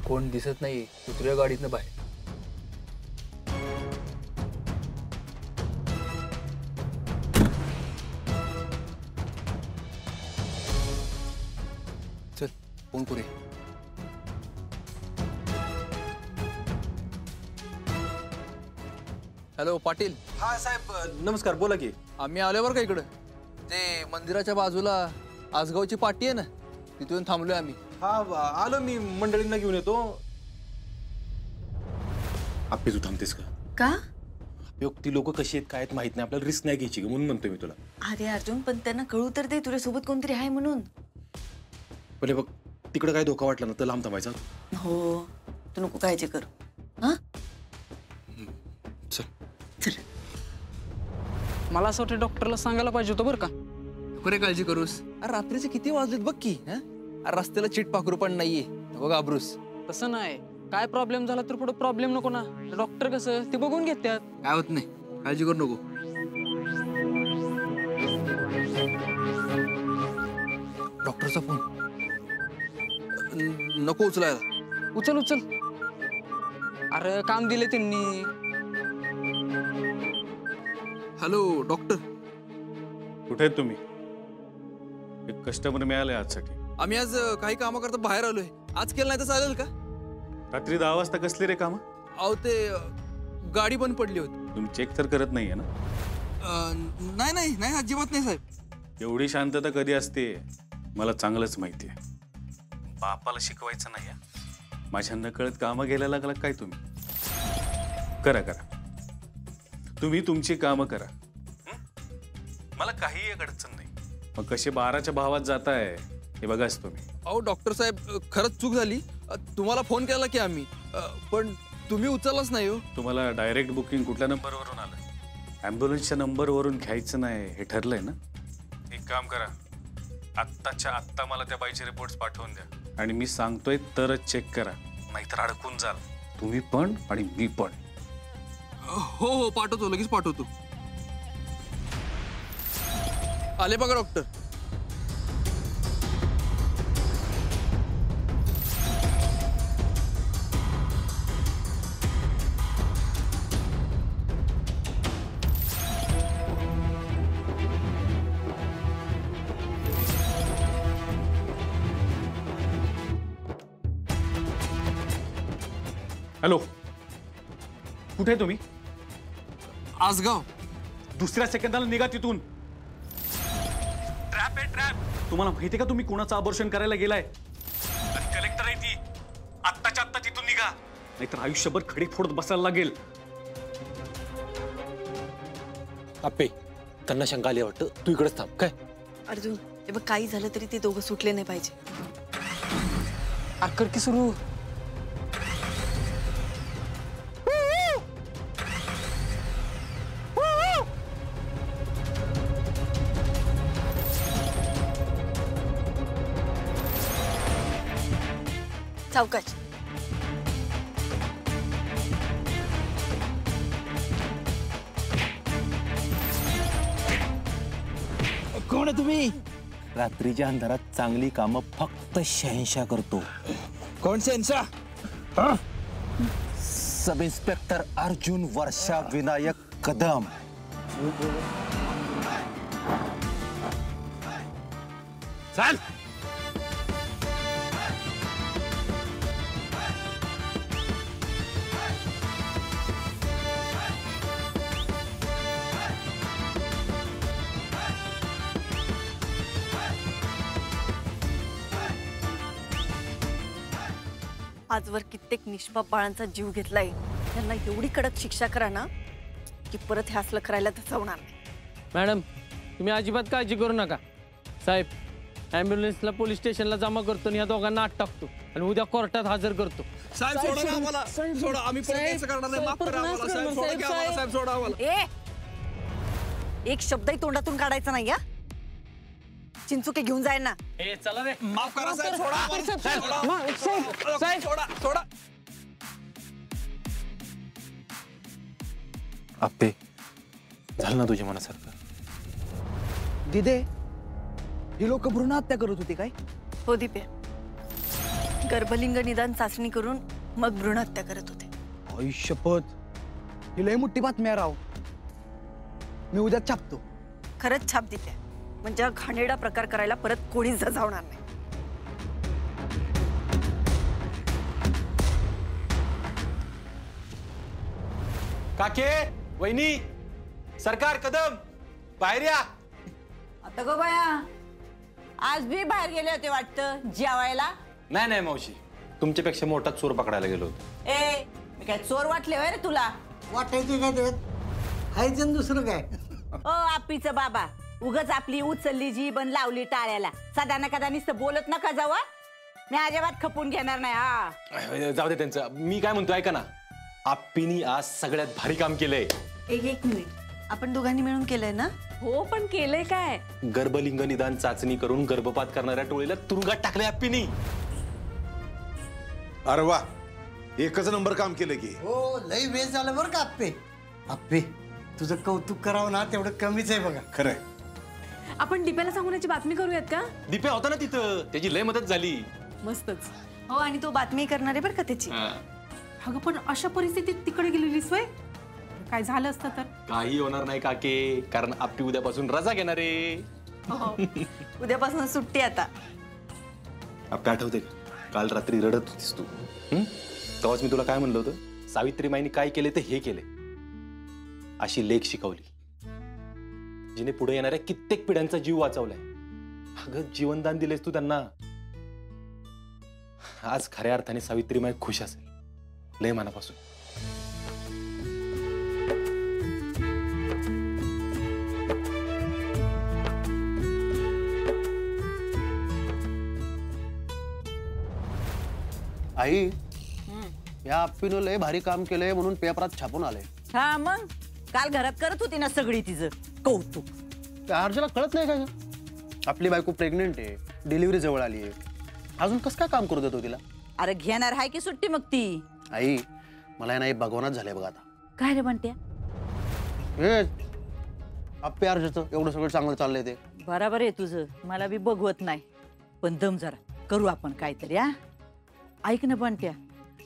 कोण दिसत नाही, उतरूया गाडीतनं बाहेर. चल फोन करूया. हॅलो पाटील. हा साहेब नमस्कार, बोला की. आम्ही आलो बरं का इकडं. ते मंदिराच्या बाजूला आसगावची पाटी आहे ना, तिथून थांबलोय आम्ही. हा आलो मी, मंडळींना घेऊन येतो. आपे तू थांबतेस का? का? ती लोक कशी आहेत काय आहेत माहित नाही, आपल्याला रिस्क नाही घ्यायची म्हणून म्हणतोय मी तुला. अरे अर्जुन, पण त्यांना कळू तर दे तुझ्या सोबत कोणतरी आहे म्हणून. पहिले बघ, तिकडे काय धोका वाटला ना तर लांब थांबायचा. हो, तू नको काळजी कर. हा चल. मला असं वाटतं डॉक्टरला सांगायला पाहिजे होतं बरं का. बरे काळजी करूस. अरे रात्रीचे किती वाजलेत बघ की. अरे रस्त्याला चिट पाखरू पण नाहीये, नको घाबरूस. तसं नाही, काय प्रॉब्लेम झाला तर पुढे प्रॉब्लेम नको ना. डॉक्टर कसं ते बघून घेतात. काय होत नाही, काळजी करू नको. डॉक्टरचा फोन नको उचलायला. उचल उचल. अरे काम दिले त्यांनी. Hello doctor. कुठे आहेत तुम्ही? एक कस्टमर मिळाले आजसाठी. आम्ही आज काही कामं करता बाहेर आलोय. आज केलं नाही तर चालेल का? रात्री 10 वाजता कसली रे कामं? अहो ते गाडी बंद पडली होती. तुम्ही चेक तर करत नाहीये ना? नाही नाही नाही, अजिबात नाही साहेब. एवढी शांतता कधी असते मला चांगलंच माहिती आहे. बापाला शिकवायचं नाही. माझ्या नकळत कामं घ्यायला लागला काय तुम्ही? करा करा, तुम्ही तुमची कामं करा. मला काही एक अडचण नाही. मग कसे 12च्या भावात जाताय हे बघाच तुम्ही. अहो डॉक्टर साहेब, खरंच चूक झाली. तुम्हाला फोन केला की आम्ही, पण तुम्ही उचललाच नाही हो. तुम्हाला डायरेक्ट बुकिंग कुठल्या नंबरवरून आलं? ॲम्ब्युलन्सच्या नंबरवरून घ्यायचं नाही हे ठरलंय ना? एक काम करा, आत्ताच्या आत्ता मला त्या बाईचे रिपोर्ट्स पाठवून द्या. आणि मी सांगतोय तरच चेक करा, नाहीतर अडकून जाल तुम्ही पण आणि मी पण. हो हो पाठवतो, लगेच पाठवतो. आले बघा डॉक्टर. हॅलो, कुठे आहे तुम्ही? आसगाव. दुसऱ्या सेकंदाला निघा तिथून. ट्रॅप आहे ट्रॅप. तुम्हाला माहिती का तुम्ही कोणाचं अबॉर्शन करायला गेलाय? कलेक्टर आहे ती. आत्ताच्या आत्ता तिथून निघा, नाहीतर आयुष्यभर खडी फोडत बसायला लागेल. आपे त्यांना शंका आली वाटतं, तू इकडेच थांब काय. अर्जुन, हे बघ, काही झालं तरी ते दोघं सुटले नाही पाहिजे. अरे कर की सुरू. सावकाश. कोण आहे तुम्ही? रात्रीच्या अंधारात चांगली कामं फक्त शहंशाह करतो. कोण शहंशाह? सब इन्स्पेक्टर अर्जुन वर्षा विनायक कदम. चल. आजवर कित्येक निष्पाप बाळांचा जीव घेतलाय. त्यांना एवढी कडक शिक्षा करा ना की परत हे असलं करायला धसवणार नाही. मॅडम, तुम्ही अजिबात काळजी करू नका. साहेब, ॲम्ब्युलन्सला पोलीस स्टेशनला जमा करतो आणि या दोघांना आत टाकतो आणि उद्या कोर्टात हजर करतो. साहेब सोडा ना आम्हाला. सोडा, आम्ही परत असं करणार नाही. माफ करा आम्हाला साहेब. सोडा की आम्हाला साहेब, सोडा आम्हाला. एक शब्दही तोंडातून काढायचा नाही. या चिंचुके घेऊन जाय ना. चला रे. माफ करा साहेब, सोडा आम्हाला. साहेब, सोडा सोडा. आपे झालं ना तुझ्या मनासारखं? दिदे, ही लोक भ्रूण हत्या करत होती काय? हो दिप्या, गर्भलिंग निदान चाचणी करून मग भ्रूणहत्या करत होते. आई शपथ, ही लय मोठी बातमी आहे राव. मी उद्या छापतो. खरंच छाप दिल्या म्हणजे हा घाणेरडा प्रकार करायला परत कोणीच जजावणार नाही. काके वहिनी सरकार कदम बाहेर या. आता गो बाया, आज बी बाहेर गेले होते वाटतं जेवायला. नाही नाही मावशी, तुमच्यापेक्षा मोठा चोर पकडायला गेलो होतो. ए मी काय चोर वाटले होय रे तुला? वाटायचे काय त्यात हायच दुसरं काय. ओ आप्पीचं बाबा, उगाच आपली उचलली जीभ आणि लावली टाळ्याला. सदा ना कदा नुसतं बोलत नका जाऊ. मी अजिबात खपून घेणार नाही. हा जाऊ दे त्यांचं. मी काय म्हणतो ऐका ना, आप्पीनी आज सगळ्यात भारी काम केलंय. एक मिनिट, आपण दोघांनी मिळून केलंय ना? हो, पण केलंय काय? गर्भलिंग निदान चाचणी करून गर्भपात करणाऱ्या टोळीला तुरुंगात टाकले आप्पीनी. अरे वा, एकच नंबर काम केलं की. हो, लय वेळ झालं बरं का आप्पे. आप्पे, तुझं कौतुक करावं ना तेवढं कमीच आहे बघा. खरंय. आपण दीप्याला सांगण्याची बातमी करूयात का? दीप्या होता ना तिथं, त्याची लय मदत झाली. मस्तच. हो, आणि तो बातमी करणार आहे बरं का त्याची. अगं पण अशा परिस्थितीत तिकडे गेलेलीस वय, काय झालं असतं तर? काही होणार नाही काके, कारण आप्पी उद्यापासून रजा घेणार आहे. उद्यापासून सुट्टी आता. आप्पी आठवते का, काल रात्री रडत होतीस तू. तेव्हाच मी तुला काय म्हणलं होतं, सावित्रीमाईने काय केले ते हे केले. अशी लेख शिकवली जिने पुढे येणाऱ्या कित्येक पिढ्यांचा जीव वाचवलाय. अगं जीवनदान दिलेस तू त्यांना. आज खऱ्या अर्थाने सावित्रीमाई खुश असेल, लय मनापासून. आई, या आप्पीनं लय भारी काम केलंय म्हणून पेपरात छापून आलंय. हा मग काल घरात करत होती ना सगळी तिचं कौतुक. त्या अर्जाला कळत नाही काय? आपली बायको प्रेग्नेंट आहे, डिलिव्हरी जवळ आली आहे, अजून कसं काय काम करू देतो तिला? अरे घेणार आहे की सुट्टी मग ती? आई, मला नाही भगवानच झालंय बघा आता. काय रे म्हणत्या? हे आप्पी अर्जाचं एवढं सगळं चांगलं चाललंय ते. बराबर आहे तुझं, मला बी बघवत नाही. पण दम जरा करू आपण काहीतरी. हा ऐक ना बनत्या,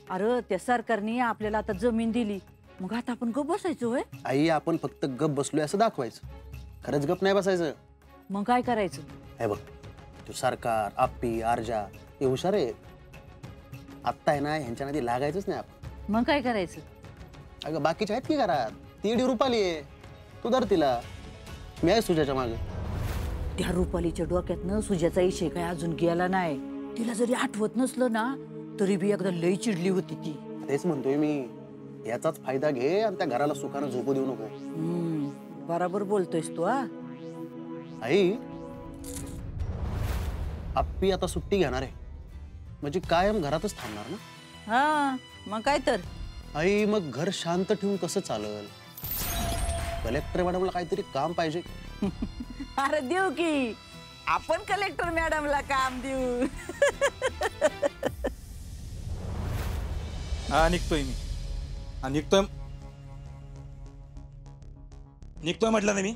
अरे त्या सरकारने आपल्याला आता जमीन दिली, मग आता आपण गप बसायचो होय? आई, आपण फक्त गप बसलोय असं दाखवायचं, खरंच गप नाही बसायचं. मग काय करायचं? हे बघ, तो सरकार, आप्पी, अर्जा हे हुशार आहे. आत्ता आहे ना, ह्यांच्या नादी लागायचंच नाही आपण. मग काय करायचं? अगं बाकीच्या आहेत की घरात, ती रुपाली आहे, तू धर तिला, मी आहे सुजाच्या मागे. त्या रुपालीच्या डोक्यातनं सुजाचा इशे काय अजून गेला नाही. तिला जरी आठवत नसलं ना तरी बी एकदा लई चिडली होती ती. तेच म्हणतोय मी, याचाच फायदा घे आणि त्या घराला सुखानं झोपू देऊ नको. बराबर बोलतोयस तू. हा आई, आप्पी आता सुट्टी घेणार आहे म्हणजे कायम घरातच थांबणार ना. हा मग काय तर. आई, मग घर शांत ठेवून कसं चालल? कलेक्टर मॅडमला काहीतरी काम पाहिजे. अरे देऊ की, आपण कलेक्टर मॅडमला काम देऊ. हा निघतोय मी. हा निघतोय म्हटलं ना मी.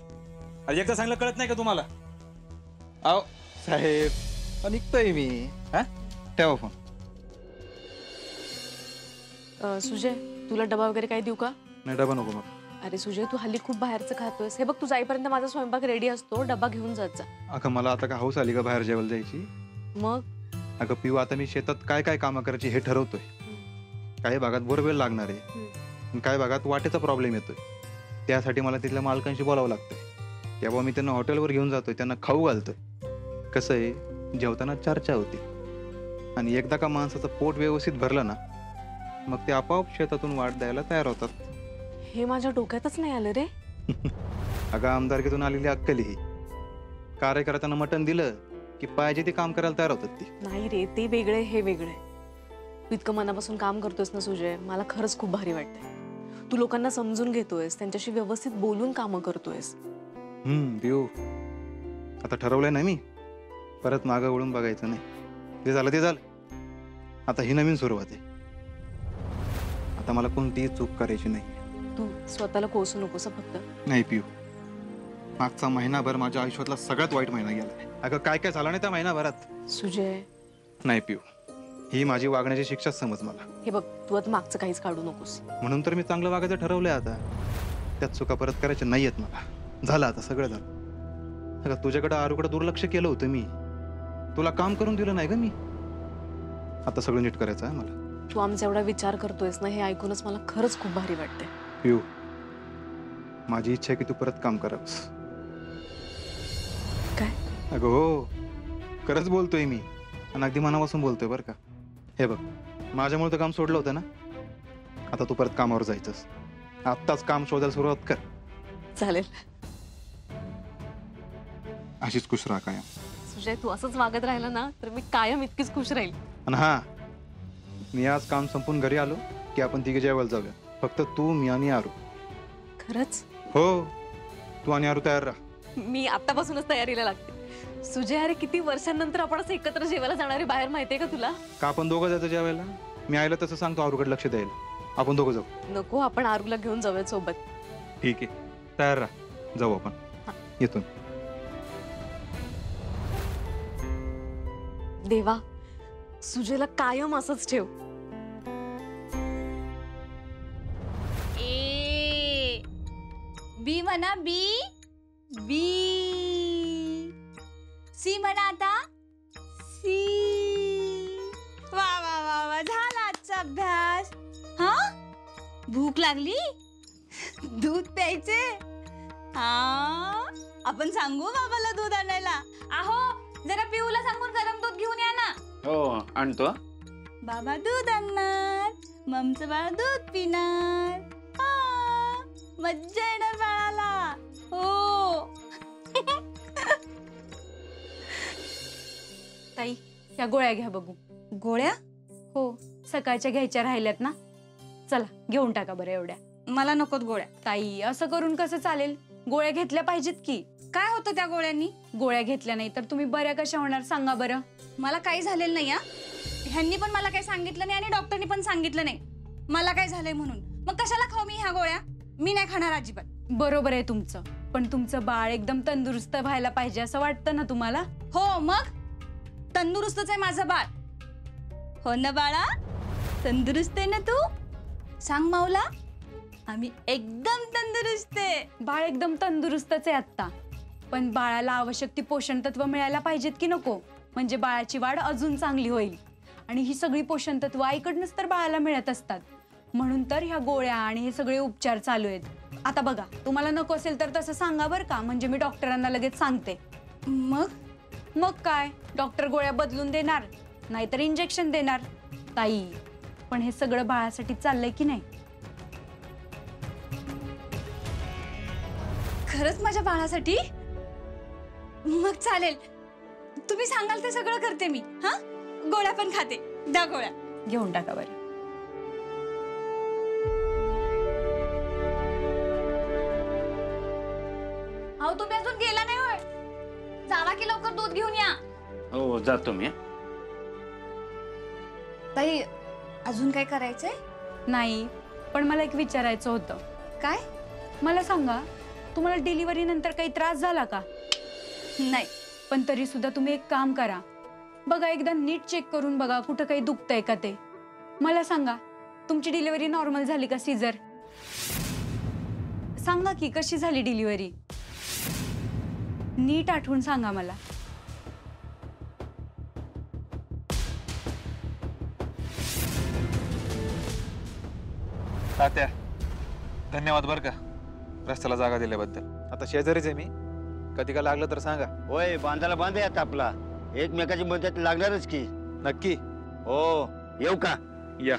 अरे एकदा सांगलं कळत नाही का तुम्हाला? आओ साहेब, निघतोय मी. हा ठेवा फोन. सुजय, तुला डबा वगैरे काय देऊ का? नाही डबा नको मग. अरे सुजय, तू हल्ली खूप बाहेरचं खातोयस. हे बघ, तू जाईपर्यंत माझा स्वयंपाक रेडी असतो, डबा घेऊन जात जा. अगं मला आता का हौस आली का बाहेर जेवायला जायची? मग अगं पिऊ, आता मी शेतात काय काय कामं करायची हे ठरवतोय. काही भागात बोरवेल लागणार आहे आणि काही भागात वाटेचा प्रॉब्लेम येतोय. त्यासाठी मला तिथल्या मालकांशी बोलावं लागतंय. तेव्हा मी त्यांना हॉटेलवर घेऊन जातोय, त्यांना खाऊ घालतोय. कसं आहे, जेवताना चर्चा होती आणि एकदा का माणसाचं पोट व्यवस्थित भरलं ना, मग ते आपोआप शेतातून वाट द्यायला तयार होतात. हे माझ्या डोक्यातच नाही आलं रे. अगं आमदारकीतून आलेली अक्कल ही. कार्यकर्त्यांना मटण दिलं की पाहिजे ते काम करायला तयार होतात ती. नाही रे, ते वेगळे हे वेगळे. तू इतकं मनापासून काम करतोयस ना सुजय, मला खरंच खूप भारी वाटतंय. तू लोकांना समजून घेतोयस, त्यांच्याशी व्यवस्थित बोलून कामं करतोयस. पिऊ, आता ठरवलंय ना मी, परत मागं वळून बघायचं नाही. ते झालं. आता ही नवीन सुरुवात आहे. आता मला कोणतीही चूक करायची नाही. तू स्वतःला कोसू नकोस फक्त. नाही पिऊ, मागचा महिनाभर माझ्या आयुष्यातला सगळ्यात वाईट महिना गेला. अगं काय काय झालं नाही त्या महिनाभरात. सुजय, नाही पिऊ, ही माझी वागण्याची शिक्षाच समज मला. हे बघ, तू आता मागचं काहीच काढू नकोस. म्हणून तर मी चांगलं वागायचं ठरवलंय आता. त्यात चुका परत करायच्या नाहीयेत मला. झालं आता, सगळं झालं. अगं तुझ्याकडं आरूकडे दुर्लक्ष केलं होतं मी. तुला काम करून दिलं नाही ग मी. आता सगळं नीट करायचं आहे मला. तू आमचा एवढा विचार करतोयस ना, हे ऐकूनच मला खरंच खूप भारी वाटतंय. पिऊ, माझी इच्छा आहे की तू परत काम करावंस. काय? अगं हो, खरंच बोलतोय मी आणि अगदी मनापासून बोलतोय बरं का. हे बघ, माझ्यामुळे तर काम सोडलं होतं ना. आता तू परत कामावर जायचंस. आत्ताच काम शोधायला सुरुवात कर. चालेल. अशीच खुश राहा कायम. सुजय, तू असंच वागत राहिला ना तर मी कायम इतकीच खुश राहील. आणि हा, मी आज काम संपून घरी आलो की आपण तिघे जेवायला जाऊया. फक्त तू, मी आणि आरू. खरंच? हो, तू आणि आरू तयार राहा. मी आतापासूनच तयारीला लागते. सुजय, अरे किती वर्षांनंतर आपण असं एकत्र जेवायला जाणारे बाहेर, माहितीये का तुला? का आपण दोघं जायचं जेवायला? मी आयला तसं सांगतो आरूकडे लक्ष द्यायला. आपण दोघं जाऊ. नको, आपण आरूला घेऊन जाऊया सोबत. ठीक आहे, तयार राहा, जाऊ आपण. येतो. देवा, सुजयला कायम असंच ठेव. ए बी म्हणा, बी बी. सी म्हणा आता, सी. वा वा वा वा, झाला आजचा अभ्यास. हा, भूक लागली, दूध प्यायचे. हा, आपण सांगू बाबाला दूध आणायला. आहो, जरा पिऊला सांगून गरम दूध घेऊन या ना. हो, आणतो. बाबा दूध आणणार, ममचं बाळ दूध पिणार. मज्जा येणार बाळाला. हो. ताई, या गोळ्या घ्या बघू. गोळ्या? हो, सकाळच्या घ्यायच्या राहिल्यात ना. चला घेऊन टाका बरं एवढ्या. मला नकोत गोळ्या. ताई, असं करून कसं चालेल? गोळ्या घेतल्या पाहिजेत की. काय होतं त्या गोळ्यांनी? गोळ्या घेतल्या नाही तर तुम्ही बऱ्या कशा होणार सांगा बरं. मला काही झालेलं नाही. ह्यांनी पण मला काही सांगितलं नाही आणि डॉक्टरनी पण सांगितलं नाही मला काय झालंय म्हणून. मग कशाला खाऊ मी ह्या गोळ्या? मी नाही खाणार अजिबात. बरोबर आहे तुमचं, पण तुमचं बाळ एकदम तंदुरुस्त व्हायला पाहिजे असं वाटतं ना तुम्हाला? हो, मग तंदुरुस्तच आहे माझं बाळ. हो ना बाळा, तंदुरुस्त आहे ना तू? सांग माऊला. आम्ही एकदम तंदुरुस्त आहे. बाळ एकदम तंदुरुस्तच आहे आता, पण बाळाला आवश्यक ती पोषण तत्व मिळायला पाहिजेत की नको, म्हणजे बाळाची वाढ अजून चांगली होईल. आणि ही सगळी पोषण तत्व आईकडनंच तर बाळाला मिळत असतात. म्हणून तर ह्या गोळ्या आणि हे सगळे उपचार चालू आहेत. आता बघा, तुम्हाला नको असेल तर तसं सांगा बरं का, म्हणजे मी डॉक्टरांना लगेच सांगते. मग काय, डॉक्टर गोळ्या बदलून देणार, नाहीतर इंजेक्शन देणार. ताई, पण हे सगळं बाळासाठी चाललंय की नाही? खरंच माझ्या बाळासाठी? मग चालेल, तुम्ही सांगाल ते सगळं करते मी. हा, गोळ्या पण खाते. द्या गोळ्या. घेऊन टाका बरं. अहो, तुम्ही अजून गेला नाही होय? जावा की लवकर दूध घेऊन या. हो, जातो मी. ताई, अजून काय करायचंय? नाही, पण मला एक विचारायचं होतं. काय? मला सांगा, तुम्हाला डिलिव्हरी नंतर काही त्रास झाला का? नाही. पण तरी सुद्धा तुम्ही एक काम करा, बघा एकदा नीट चेक करून बघा कुठं काही दुखतंय का ते. मला सांगा, तुमची डिलिव्हरी नॉर्मल झाली का सीझर? सांगा की कशी झाली डिलिव्हरी, नीट आठवून सांगा मला. तात्या, धन्यवाद बरं का रस्त्याला जागा दिल्याबद्दल. आता शेजारीच आहे मी, कधी का लागलं तर सांगा. होय, बांधायला बांध आता आपला. एकमेकाची मदत लागणारच की. नक्की. हो, येऊ का? या.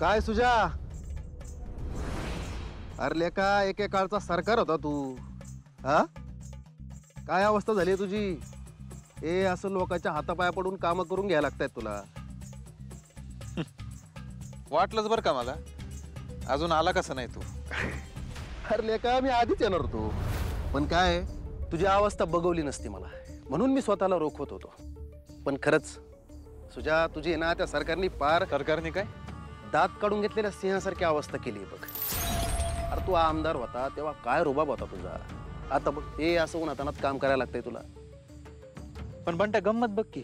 काय सुजा? अरे लेका, एके काळचा सरकार होता तू. हा, काय अवस्था झाली तुझी? हे असं लोकांच्या हातापाया पडून काम करून घ्यायला लागतायत तुला. वाटलंच बरं का मला, अजून आला कसं नाही तू? अरे लेका, मी आधीच येणार होतो, पण काय तुझी अवस्था बघवली नसती मला, म्हणून मी स्वतःला रोखवत होतो. पण खरंच सुजा, तुझी ना त्या सरकारने सरकारने काय दात काढून घेतलेल्या सिंहासारखी अवस्था केली बघ. अरे तू आमदार होता तेव्हा काय रुबाब होता तुझा. आता बघ, हे असं उन्हातानात काम करायला लागतंय तुला. पण बंट्या गंमत बघ की,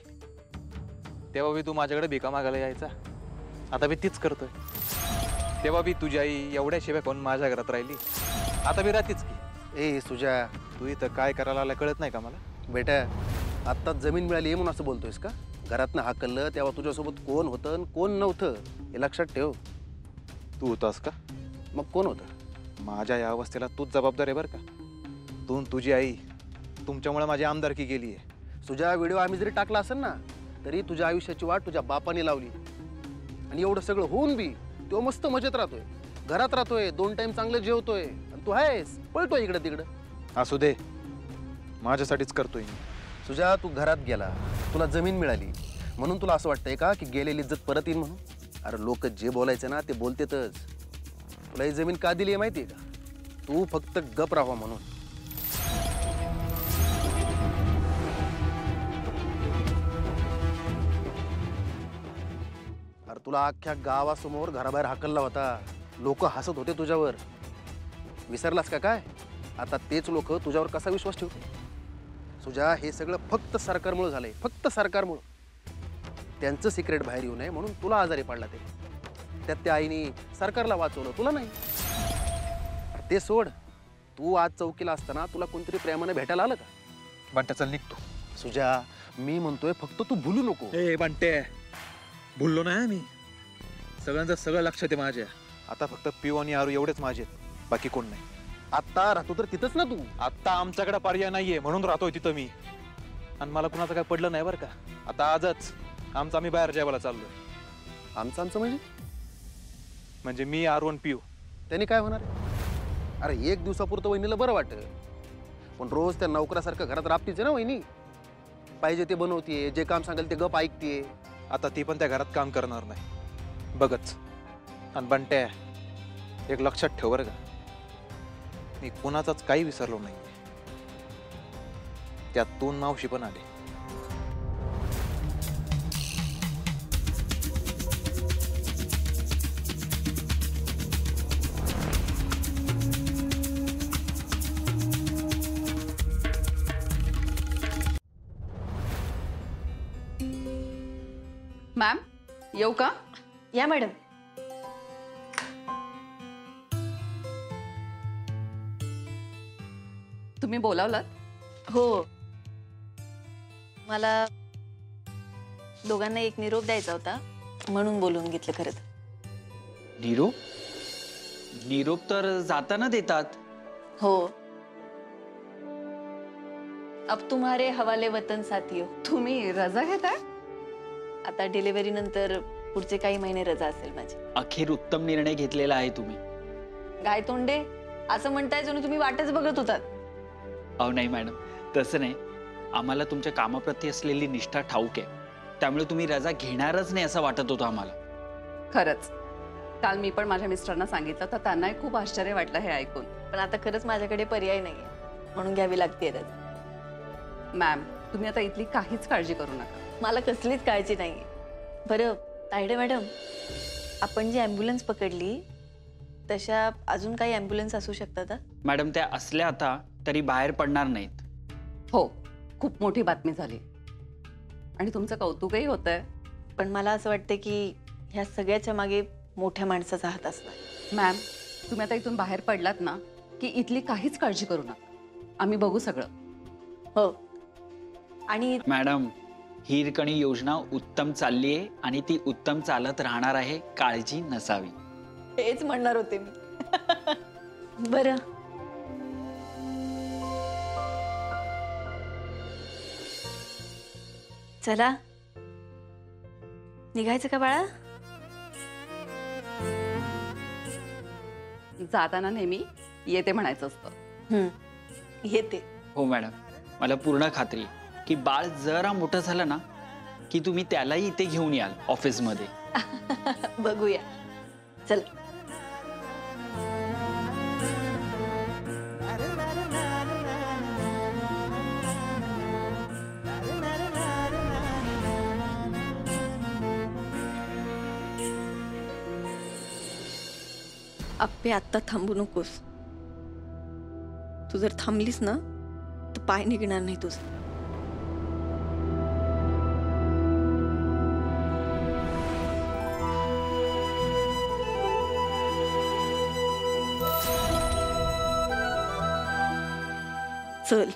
तेव्हा बी तू माझ्याकडे भिका मागायला यायचा, आता बी तीच करतोय. तेव्हा बी तुझी आई एवढ्या शिव्या कोण माझ्या घरात राहिली, आता बी राहतीच की. ए सुजा, तू इथं काय करायला आला कळत नाही का मला? बेटा, आत्ताच जमीन मिळाली आहे म्हणून असं बोलतोयस का? घरातनं हाकललं तेव्हा तुझ्यासोबत कोण होतं आणि कोण नव्हतं हे लक्षात ठेव. तू होतास का? मग कोण होतं? माझ्या या अवस्थेला तूच जबाबदार आहे बरं का. तू आणि तुझी आई, तुमच्यामुळे माझी आमदारकी गेली आहे. तुझा व्हिडिओ आम्ही जरी टाकला असेल ना, तरी तुझ्या आयुष्याची वाट तुझ्या बापाने लावली. आणि एवढं सगळं होऊन बी तो मस्त मजेत राहतोय, घरात राहतोय, 2 टाइम चांगलं जेवतोय, आणि तू आहेस पळतोय इकडं तिकडं. असू दे, माझ्यासाठीच करतोय मी. तुझ्या तू घरात गेला, तुला जमीन मिळाली म्हणून तुला असं वाटतंय का की गेलेली इज्जत परत येईल म्हणून? अरे लोक जे बोलायचं ना ते बोलतेतच. तुला ही जमीन का दिली आहे माहिती आहे का? तू फक्त गप राहावा म्हणून. अरे तुला अख्ख्या गावासमोर घराबाहेर हाकलला होता, लोक हसत होते तुझ्यावर. विसरलास का काय? आता तेच लोक तुझ्यावर कसा विश्वास ठेवते? तुझ्या हे सगळं फक्त सरकारमुळे झालंय, फक्त सरकारमुळे. त्यांचं सिक्रेट बाहेर येऊ नये म्हणून तुला आजारी पडला ते. त्यात त्या आईने सरकारला वाचवलं, तुला नाही. अरे ते सोड, तू आज चौकीला असताना तुला कोणतरी प्रेमाने भेटायला आलं का? बंट्या चल निघतो. सुजा, मी म्हणतोय फक्त तू भुलू नको. ए बंटे, भुललो नाही मी. सगळ्यांचं सगळं लक्षात आहे माझ्या. आता फक्त पिऊ आणि आरू एवढेच माझे आहेत, बाकी कोण नाही. आता राहतो तर तिथंच ना तू. आता आमच्याकडे पर्याय नाहीये म्हणून राहतोय तिथं मी. आणि मला कुणाचं काय पडलं नाही बरं का. आता आजच आम्ही बाहेर जेवायला चाललोय. आमचं म्हणजे मी, आरू आणि पिऊ. त्यांनी काय होणार? अरे 1 दिवसापुरतं वहिनीला बरं वाटतं, पण रोज त्या नोकरासारखं घरात राबतीच ना वहिनी. पाहिजे ते बनवतीये, जे काम सांगेल ते गप ऐकतीये. आता ती पण त्या घरात काम करणार नाही, बघच. आणि बंट्या, एक लक्षात ठेव बरं का, मी कोणाचाच काही विसरलो नाही. त्यातून मावशी पण आले. मॅम, येऊ का? या मॅडम. तुम्ही बोलावलात? हो, मला दोघांना एक निरोप द्यायचा होता म्हणून बोलून घेतलं. खरं तर निरोप? निरोप तर जाताना देतात. हो. अब तुम्हारे हवाले वतन साथियो. तुम्ही रजा घेताय? आता डिलिव्हरी नंतर पुढचे काही महिने रजा असेल माझी. अखेर उत्तम निर्णय घेतलेला आहे तुम्ही. गायतोंडे, असं म्हणताय जणू तुम्ही वाटच बघत होतात. अहो नाही मॅडम, तसं नाही. आम्हाला तुमच्या कामाप्रती असलेली निष्ठा ठाऊक आहे, त्यामुळे तुम्ही रजा घेणारच नाही असं वाटत होतं आम्हाला. खरंच, काल मी पण माझ्या मिस्टरांना सांगितलं तर त्यांनाही खूप आश्चर्य वाटलं हे ऐकून. पण आता खरंच माझ्याकडे पर्याय नाहीये म्हणून घ्यावी लागते रजा. मॅम, तुम्ही आता इथली काहीच काळजी करू नका. मला कसलीच काळजी नाहीये. बरं तायडे मॅडम, आपण जी ॲम्ब्युलन्स पकडली तशा अजून काही ॲम्ब्युलन्स असू शकतात? मॅडम, त्या असल्या आता तरी बाहेर पडणार नाहीत. हो, खूप मोठी बातमी झाली आणि तुमचं कौतुकही होतंय. पण मला असं वाटतं की ह्या सगळ्याच्या मागे मोठ्या माणसाचा हात असणार. मॅम, तुम्ही आता इथून बाहेर पडलात ना की इथली काहीच काळजी करू नका, आम्ही बघू सगळं. हो. आणि मॅडम, ही हिरकणी योजना उत्तम चालली आहे आणि ती उत्तम चालत राहणार आहे, काळजी नसावी. हेच म्हणणार होते मी. बरं, चला निघायचं का बाळा? जाताना नेहमी येते म्हणायचं असतं. येते. हो मॅडम, मला पूर्ण खात्री आहे की बाळ जरा मोठं झालं ना की तुम्ही त्यालाही इथे घेऊन याल ऑफिसमध्ये. बघूया. चल. आप्पे, आत्ता थांबू नकोस. तू जर थांबलीस ना तर पाय निघणार नाही तुझं. चल